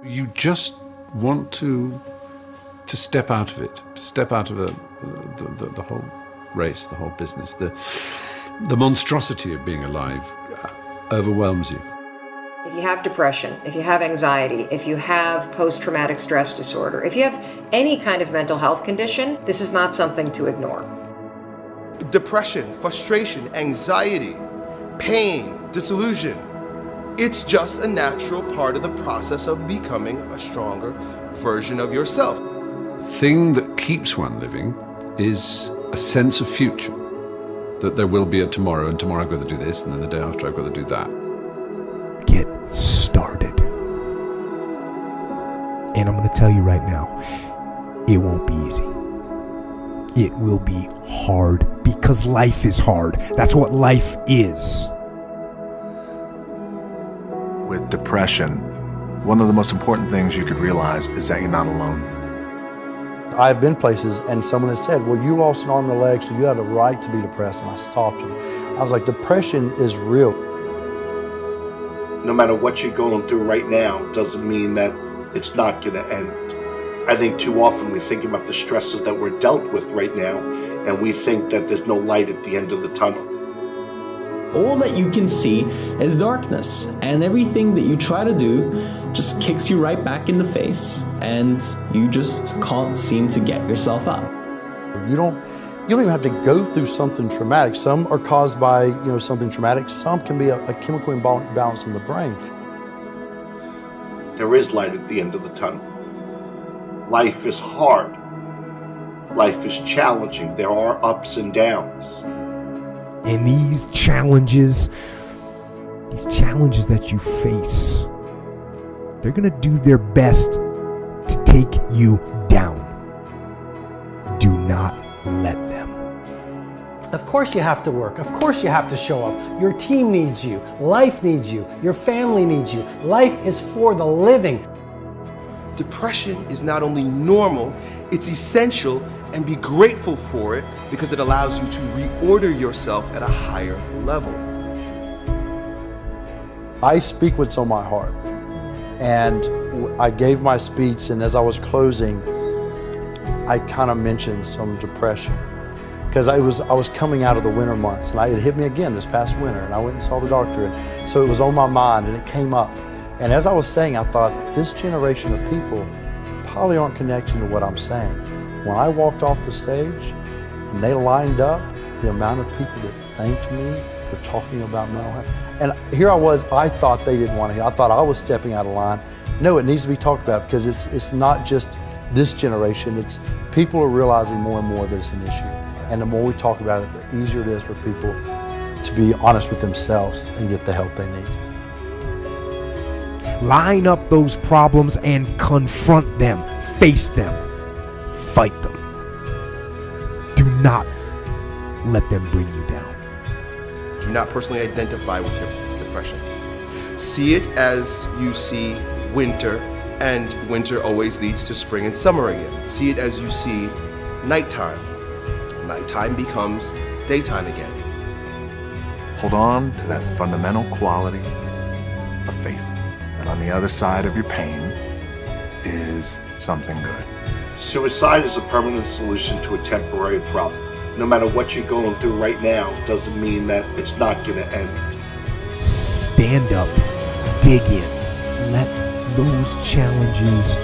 You just want to step out of it, to step out of the whole race, the whole business. The monstrosity of being alive overwhelms you. If you have depression, if you have anxiety, if you have post-traumatic stress disorder, if you have any kind of mental health condition, this is not something to ignore. Depression, frustration, anxiety, pain, disillusion. It's just a natural part of the process of becoming a stronger version of yourself. The thing that keeps one living is a sense of future, that there will be a tomorrow, and tomorrow I've got to do this, and then the day after I've got to do that. Get started. And I'm going to tell you right now, it won't be easy. It will be hard because life is hard. That's what life is. With depression, one of the most important things you could realize is that you're not alone. I've been places and someone has said, well, you lost an arm and a leg, so you had a right to be depressed. And I stopped them. I was like, depression is real. No matter what you're going through right now doesn't mean that it's not going to end. I think too often we think about the stresses that we're dealt with right now, and we think that there's no light at the end of the tunnel. All that you can see is darkness, and everything that you try to do just kicks you right back in the face, and you just can't seem to get yourself up. You don't even have to go through something traumatic. Some are caused by something traumatic. Some can be a chemical imbalance in the brain. There is light at the end of the tunnel. Life is hard. Life is challenging. There are ups and downs. And these challenges that you face, they're going to do their best to take you down. Do not let them. Of course you have to work. Of course you have to show up. Your team needs you. Life needs you. Your family needs you. Life is for the living. Depression is not only normal, it's essential, and be grateful for it because it allows you to reorder yourself at a higher level. I speak what's on my heart. And I gave my speech, and as I was closing, I kind of mentioned some depression. Because I was coming out of the winter months, and it hit me again this past winter, and I went and saw the doctor, and so it was on my mind, and it came up. And as I was saying, I thought, this generation of people probably aren't connecting to what I'm saying. When I walked off the stage and they lined up, the amount of people that thanked me for talking about mental health. And here I was, I thought they didn't want to hear. I thought I was stepping out of line. No, it needs to be talked about because it's not just this generation. It's people are realizing more and more that it's an issue. And the more we talk about it, the easier it is for people to be honest with themselves and get the help they need. Line up those problems and confront them, face them, fight them. Do not let them bring you down. Do not personally identify with your depression. See it as you see winter, and winter always leads to spring and summer again. See it as you see nighttime. Nighttime becomes daytime again. Hold on to that fundamental quality of faith. And on the other side of your pain is something good. Suicide is a permanent solution to a temporary problem. No matter what you're going through right now, doesn't mean that it's not going to end. Stand up, dig in, let those challenges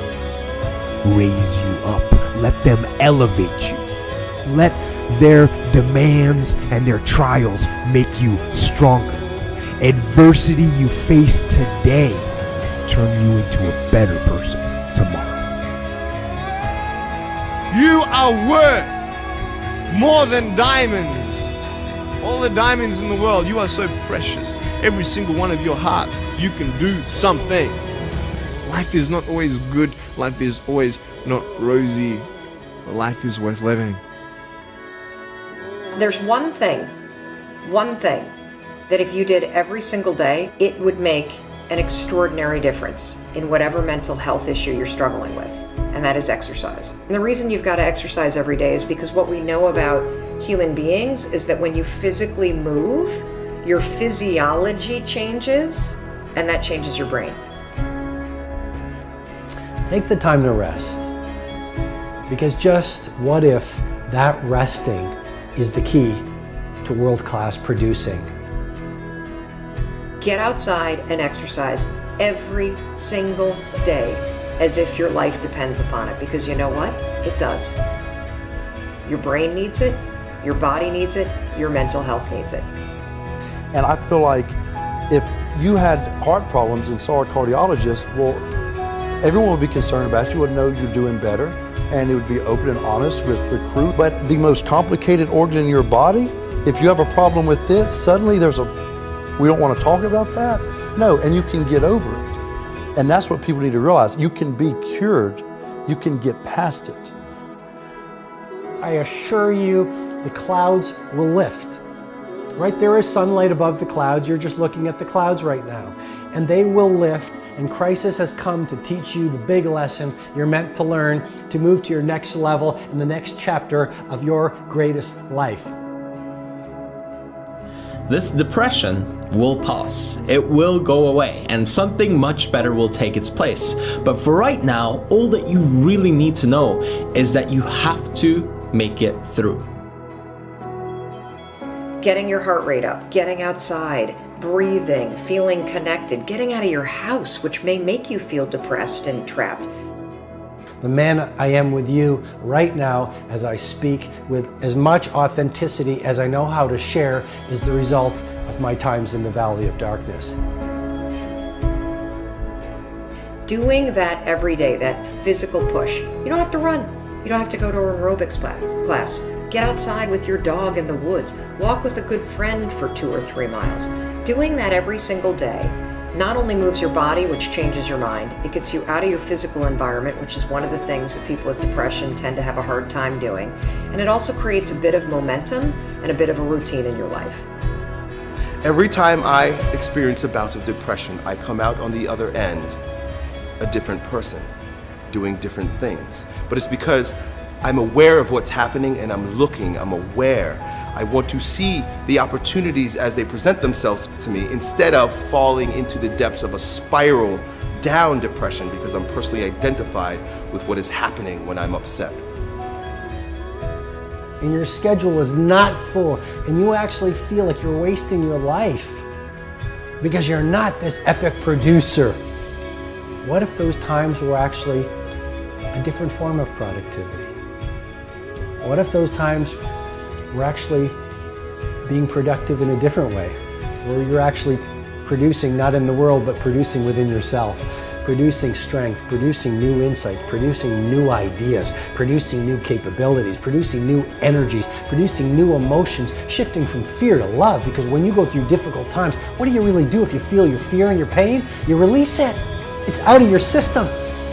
raise you up, let them elevate you, let their demands and their trials make you stronger. Adversity you face today turn you into a better person tomorrow. You are worth more than diamonds. All the diamonds in the world, you are so precious. Every single one of your hearts, you can do something. Life is not always good. Life is always not rosy. But life is worth living. There's one thing that if you did every single day, it would make an extraordinary difference in whatever mental health issue you're struggling with, and that is exercise. And the reason you've got to exercise every day is because what we know about human beings is that when you physically move, your physiology changes, and that changes your brain. Take the time to rest. Because just what if that resting is the key to world-class producing? Get outside and exercise every single day as if your life depends upon it, because you know what? It does. Your brain needs it, your body needs it, your mental health needs it. And I feel like if you had heart problems and saw a cardiologist, well, everyone would be concerned about you, would know you're doing better, and it would be open and honest with the crew. But the most complicated organ in your body, if you have a problem with this, suddenly we don't want to talk about that? No, and you can get over it. And that's what people need to realize. You can be cured. You can get past it. I assure you, the clouds will lift. Right, there is sunlight above the clouds. You're just looking at the clouds right now. And they will lift, and crisis has come to teach you the big lesson you're meant to learn to move to your next level in the next chapter of your greatest life. This depression will pass. It will go away, and something much better will take its place. But for right now, all that you really need to know is that you have to make it through. Getting your heart rate up, getting outside, breathing, feeling connected, getting out of your house, which may make you feel depressed and trapped. The man I am with you right now as I speak with as much authenticity as I know how to share is the result of my times in the valley of darkness. Doing that every day, that physical push. You don't have to run. You don't have to go to an aerobics class. Get outside with your dog in the woods. Walk with a good friend for 2 or 3 miles. Doing that every single day not only moves your body, which changes your mind, it gets you out of your physical environment, which is one of the things that people with depression tend to have a hard time doing. And it also creates a bit of momentum and a bit of a routine in your life. Every time I experience a bout of depression, I come out on the other end a different person, doing different things. But it's because I'm aware of what's happening and I'm aware. I want to see the opportunities as they present themselves to me instead of falling into the depths of a spiral down depression because I'm personally identified with what is happening when I'm upset. And your schedule is not full and you actually feel like you're wasting your life because you're not this epic producer. What if those times were actually a different form of productivity? What if those times were actually being productive in a different way, where you're actually producing not in the world, but producing within yourself, producing strength, producing new insights, producing new ideas, producing new capabilities, producing new energies, producing new emotions, shifting from fear to love, because when you go through difficult times, what do you really do if you feel your fear and your pain? You release it. It's out of your system,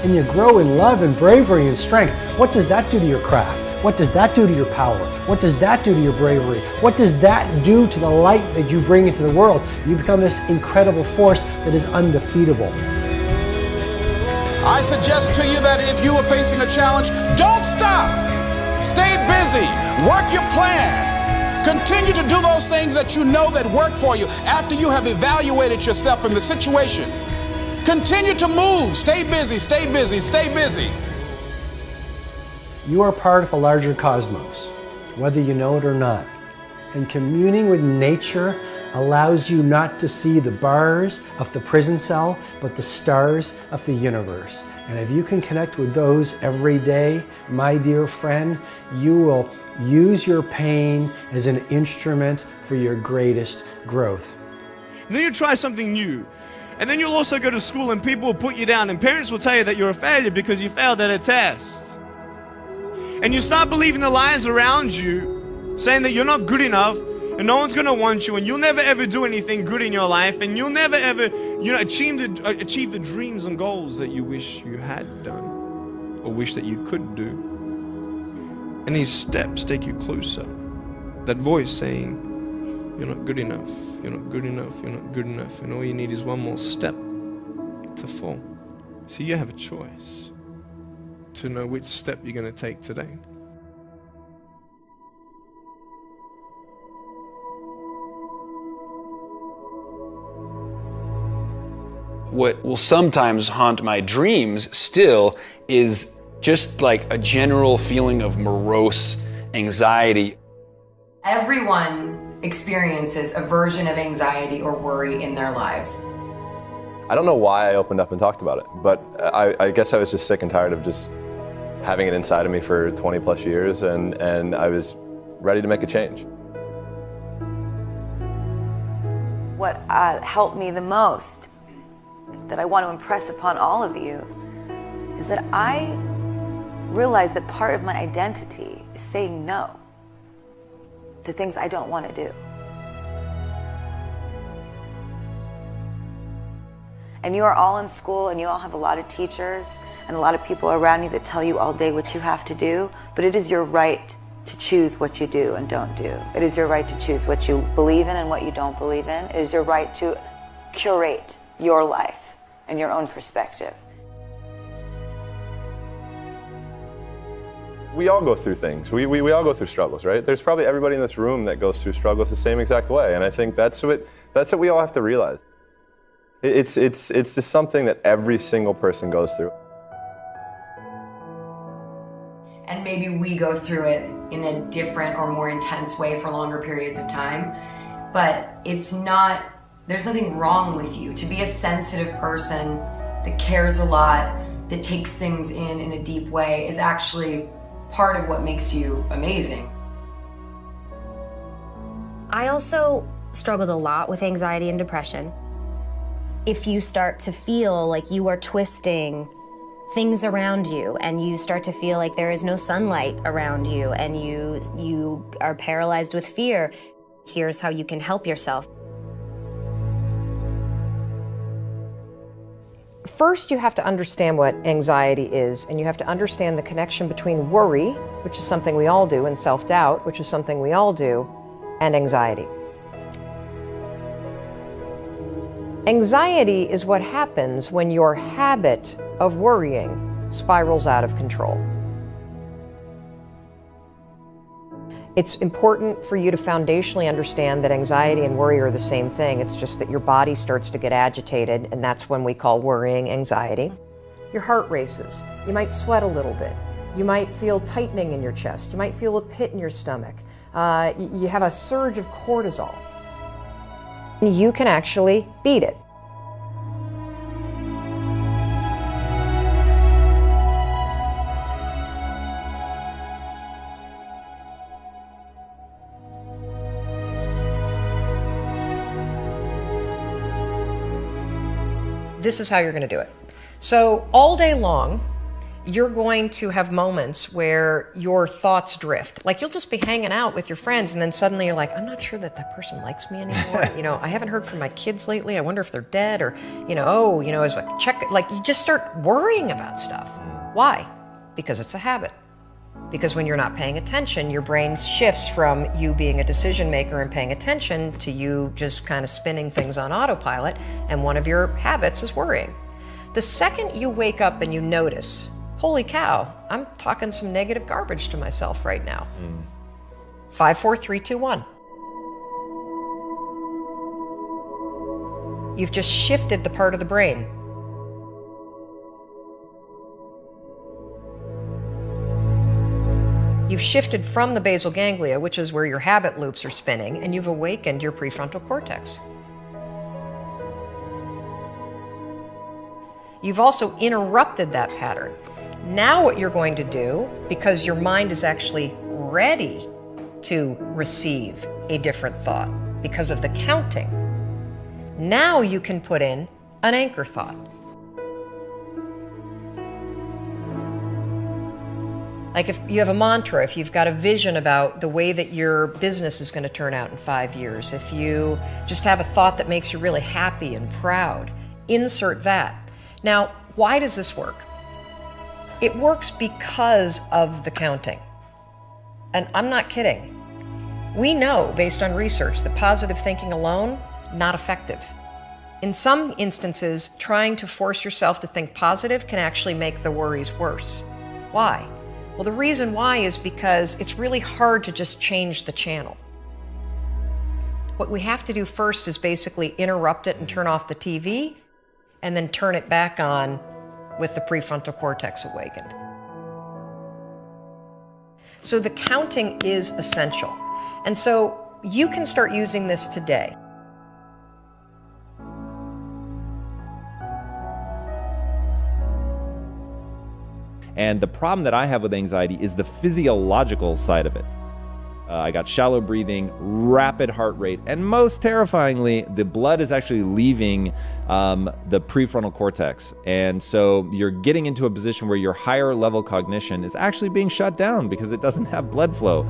and you grow in love and bravery and strength. What does that do to your craft? What does that do to your power? What does that do to your bravery? What does that do to the light that you bring into the world? You become this incredible force that is undefeatable. I suggest to you that if you are facing a challenge, don't stop. Stay busy. Work your plan. Continue to do those things that you know that work for you after you have evaluated yourself in the situation. Continue to move. Stay busy, stay busy, stay busy. You are part of a larger cosmos, whether you know it or not. And communing with nature allows you not to see the bars of the prison cell, but the stars of the universe. And if you can connect with those every day, my dear friend, you will use your pain as an instrument for your greatest growth. And then you try something new. And then you'll also go to school and people will put you down and parents will tell you that you're a failure because you failed at a test. And you start believing the lies around you, saying that you're not good enough and no one's going to want you and you'll never ever do anything good in your life and you'll never ever, achieve the dreams and goals that you wish you had done or wish that you could do. And these steps take you closer. That voice saying, you're not good enough, you're not good enough, you're not good enough, and all you need is one more step to fall. So you have a choice to know which step you're going to take today. What will sometimes haunt my dreams still is just like a general feeling of morose anxiety. Everyone experiences a version of anxiety or worry in their lives. I don't know why I opened up and talked about it, but I guess I was just sick and tired of just having it inside of me for 20 plus years, and I was ready to make a change. What helped me the most, that I want to impress upon all of you, is that I realized that part of my identity is saying no to things I don't want to do. And you are all in school, and you all have a lot of teachers and a lot of people around you that tell you all day what you have to do, but it is your right to choose what you do and don't do. It is your right to choose what you believe in and what you don't believe in. It is your right to curate your life and your own perspective. We all go through things. We all go through struggles, right? There's probably everybody in this room that goes through struggles the same exact way, and I think that's what we all have to realize. It's just something that every single person goes through. And maybe we go through it in a different or more intense way for longer periods of time, but there's nothing wrong with you. To be a sensitive person that cares a lot, that takes things in a deep way, is actually part of what makes you amazing. I also struggled a lot with anxiety and depression. If you start to feel like you are twisting things around you, and you start to feel like there is no sunlight around you, and you are paralyzed with fear, here's how you can help yourself. First, you have to understand what anxiety is, and you have to understand the connection between worry, which is something we all do, and self-doubt, which is something we all do, and anxiety. Anxiety is what happens when your habit of worrying spirals out of control. It's important for you to foundationally understand that anxiety and worry are the same thing. It's just that your body starts to get agitated, and that's when we call worrying anxiety. Your heart races. You might sweat a little bit. You might feel tightening in your chest. You might feel a pit in your stomach. You have a surge of cortisol. You can actually beat it. This is how you're going to do it. So all day long, you're going to have moments where your thoughts drift. Like you'll just be hanging out with your friends, and then suddenly you're like, I'm not sure that person likes me anymore. I haven't heard from my kids lately. I wonder if they're dead, or, as I check, like you just start worrying about stuff. Why? Because it's a habit. Because when you're not paying attention, your brain shifts from you being a decision maker and paying attention to you just kind of spinning things on autopilot, and one of your habits is worrying. The second you wake up and you notice, holy cow, I'm talking some negative garbage to myself right now. 5, 4, 3, 2, 1. You've just shifted the part of the brain. You've shifted from the basal ganglia, which is where your habit loops are spinning, and you've awakened your prefrontal cortex. You've also interrupted that pattern. Now what you're going to do, because your mind is actually ready to receive a different thought because of the counting, now you can put in an anchor thought. Like if you have a mantra, if you've got a vision about the way that your business is going to turn out in 5 years, if you just have a thought that makes you really happy and proud, insert that. Now, why does this work? It works because of the counting. And I'm not kidding. We know, based on research, that positive thinking alone, not effective. In some instances, trying to force yourself to think positive can actually make the worries worse. Why? Well, the reason why is because it's really hard to just change the channel. What we have to do first is basically interrupt it and turn off the TV, and then turn it back on with the prefrontal cortex awakened. So the counting is essential. And so you can start using this today. And the problem that I have with anxiety is the physiological side of it. I got shallow breathing, rapid heart rate, and most terrifyingly, the blood is actually leaving the prefrontal cortex. And so you're getting into a position where your higher level cognition is actually being shut down because it doesn't have blood flow.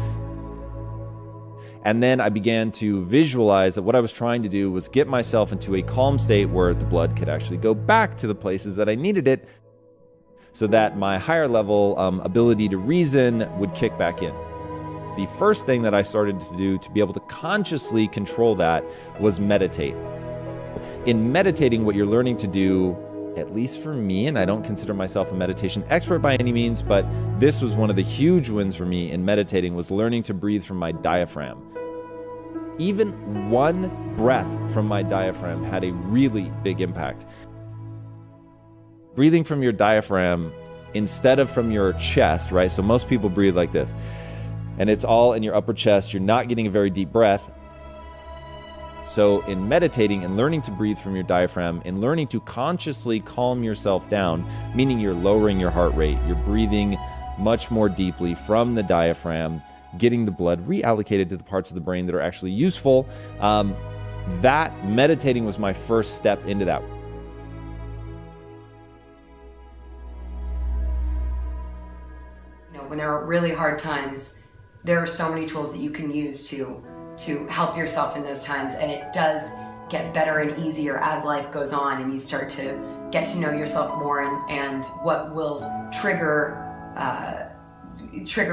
And then I began to visualize that what I was trying to do was get myself into a calm state where the blood could actually go back to the places that I needed it so that my higher level ability to reason would kick back in. The first thing that I started to do to be able to consciously control that was meditate. In meditating, what you're learning to do, at least for me, and I don't consider myself a meditation expert by any means, but this was one of the huge wins for me in meditating, was learning to breathe from my diaphragm. Even one breath from my diaphragm had a really big impact. Breathing from your diaphragm instead of from your chest, right? So most people breathe like this, and it's all in your upper chest. You're not getting a very deep breath. So in meditating and learning to breathe from your diaphragm and learning to consciously calm yourself down, meaning you're lowering your heart rate, you're breathing much more deeply from the diaphragm, getting the blood reallocated to the parts of the brain that are actually useful. That meditating was my first step into that. When there are really hard times, there are so many tools that you can use to help yourself in those times, and it does get better and easier as life goes on and you start to get to know yourself more and what will trigger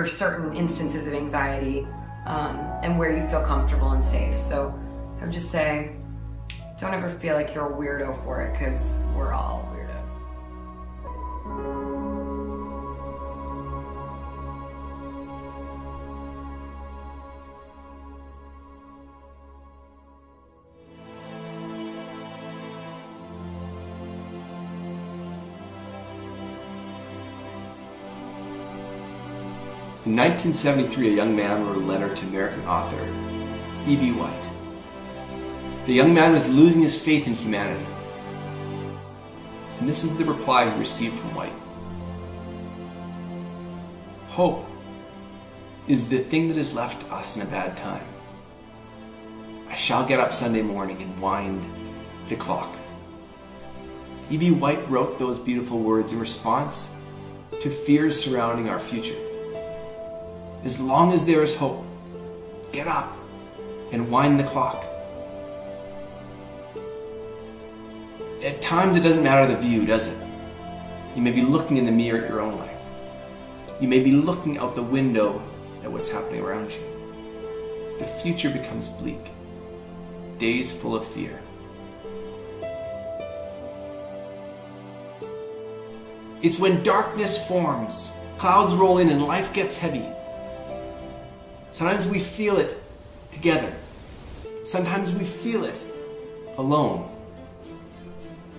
certain instances of anxiety and where you feel comfortable and safe. So I would just say, don't ever feel like you're a weirdo for it, because we're all weirdos. In 1973, a young man wrote a letter to American author E.B. White. The young man was losing his faith in humanity. And this is the reply he received from White. Hope is the thing that is left to us in a bad time. I shall get up Sunday morning and wind the clock. E.B. White wrote those beautiful words in response to fears surrounding our future. As long as there is hope, get up and wind the clock. At times it doesn't matter the view, does it? You may be looking in the mirror at your own life. You may be looking out the window at what's happening around you. The future becomes bleak. Days full of fear. It's when darkness forms, clouds roll in and life gets heavy. Sometimes we feel it together. Sometimes we feel it alone.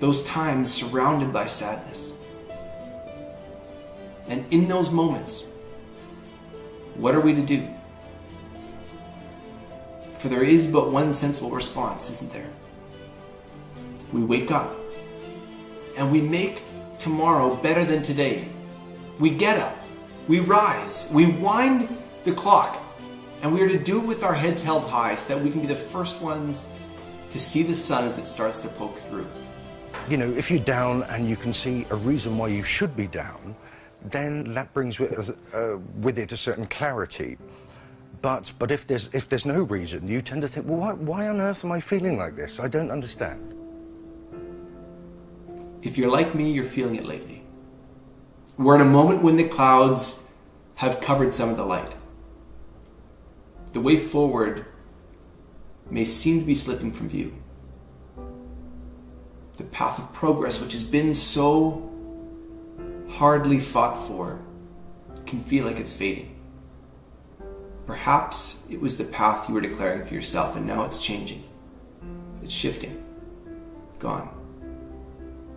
Those times surrounded by sadness. And in those moments, what are we to do? For there is but one sensible response, isn't there? We wake up and we make tomorrow better than today. We get up, we rise, we wind the clock, and we are to do it with our heads held high so that we can be the first ones to see the sun as it starts to poke through. You know, if you're down and you can see a reason why you should be down, then that brings with it a certain clarity. But if there's no reason, you tend to think, well, why on earth am I feeling like this? I don't understand. If you're like me, you're feeling it lately. We're in a moment when the clouds have covered some of the light. The way forward may seem to be slipping from view. The path of progress, which has been so hardly fought for, can feel like it's fading. Perhaps it was the path you were declaring for yourself, and now it's changing. It's shifting. Gone.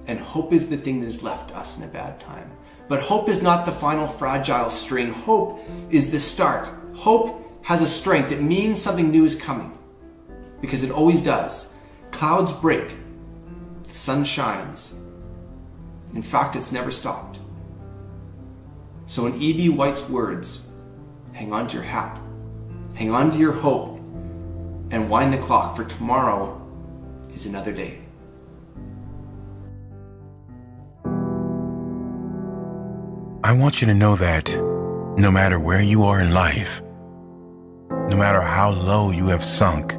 And hope is the thing that has left us in a bad time. But hope is not the final fragile string. Hope is the start. Hope has a strength. It means something new is coming. Because it always does. Clouds break. The sun shines. In fact, it's never stopped. So in E.B. White's words, hang on to your hat. Hang on to your hope. And wind the clock, for tomorrow is another day. I want you to know that no matter where you are in life, no matter how low you have sunk,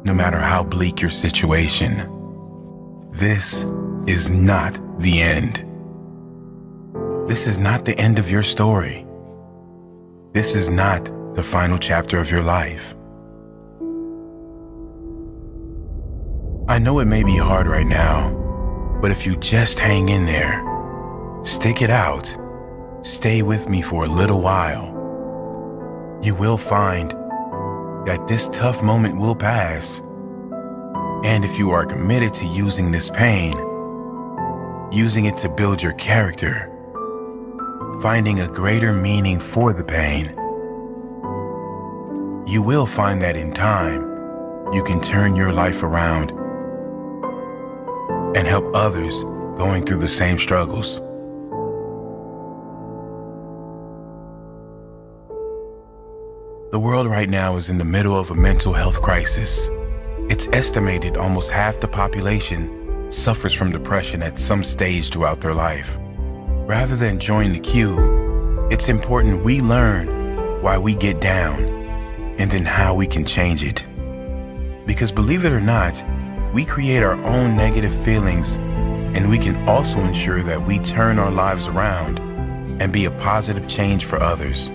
no matter how bleak your situation, this is not the end. This is not the end of your story. This is not the final chapter of your life. I know it may be hard right now, but if you just hang in there, stick it out, stay with me for a little while, you will find that this tough moment will pass. And if you are committed to using this pain, using it to build your character, finding a greater meaning for the pain, you will find that in time, you can turn your life around and help others going through the same struggles. The world right now is in the middle of a mental health crisis. It's estimated almost half the population suffers from depression at some stage throughout their life. Rather than join the queue, it's important we learn why we get down and then how we can change it. Because believe it or not, we create our own negative feelings, and we can also ensure that we turn our lives around and be a positive change for others.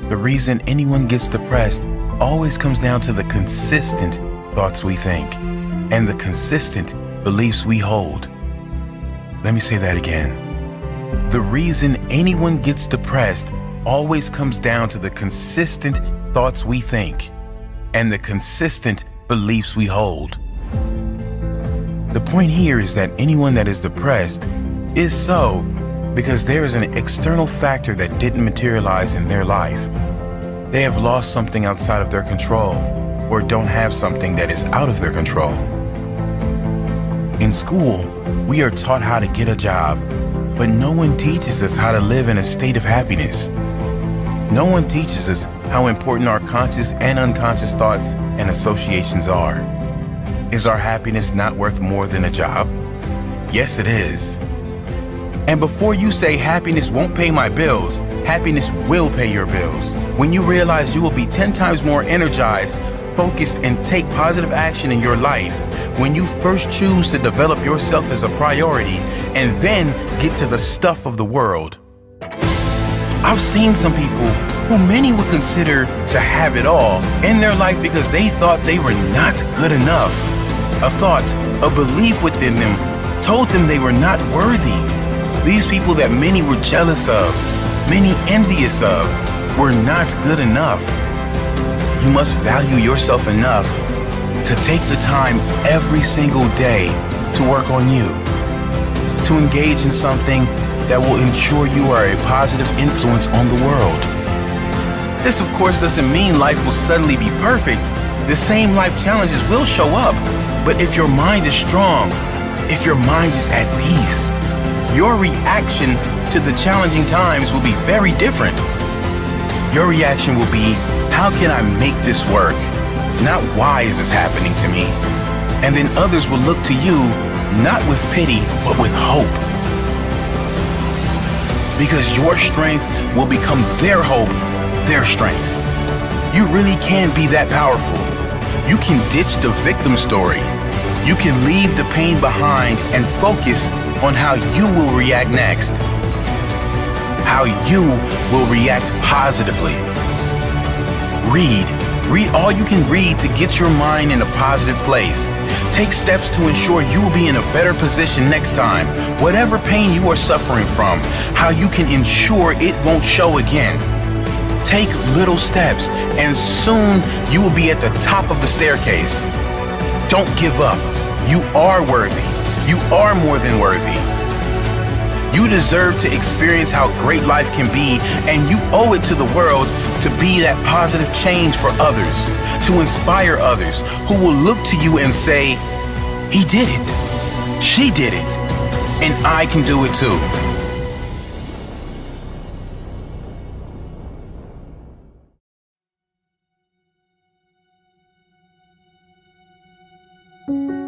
The reason anyone gets depressed always comes down to the consistent thoughts we think and the consistent beliefs we hold. Let me say that again. The reason anyone gets depressed always comes down to the consistent thoughts we think and the consistent beliefs we hold. The point here is that anyone that is depressed is so because there is an external factor that didn't materialize in their life. They have lost something outside of their control or don't have something that is out of their control. In school, we are taught how to get a job, but no one teaches us how to live in a state of happiness. No one teaches us how important our conscious and unconscious thoughts and associations are. Is our happiness not worth more than a job? Yes, it is. And before you say happiness won't pay my bills, happiness will pay your bills. When you realize you will be 10 times more energized, focused, and take positive action in your life, when you first choose to develop yourself as a priority and then get to the stuff of the world. I've seen some people who many would consider to have it all in their life because they thought they were not good enough. A thought, a belief within them told them they were not worthy. These people that many were jealous of, many envious of, were not good enough. You must value yourself enough to take the time every single day to work on you, to engage in something that will ensure you are a positive influence on the world. This, of course, doesn't mean life will suddenly be perfect. The same life challenges will show up, but if your mind is strong, if your mind is at peace, your reaction to the challenging times will be very different. Your reaction will be, how can I make this work? Not why is this happening to me? And then others will look to you, not with pity, but with hope. Because your strength will become their hope, their strength. You really can be that powerful. You can ditch the victim story. You can leave the pain behind and focus on how you will react next. How you will react positively. Read all you can read to get your mind in a positive place. Take steps to ensure you will be in a better position next time. Whatever pain you are suffering from, how you can ensure it won't show again. Take little steps, and soon you will be at the top of the staircase. Don't give up. You are worthy. You are more than worthy. You deserve to experience how great life can be, and you owe it to the world to be that positive change for others, to inspire others who will look to you and say, he did it, she did it, and I can do it too. Thank you.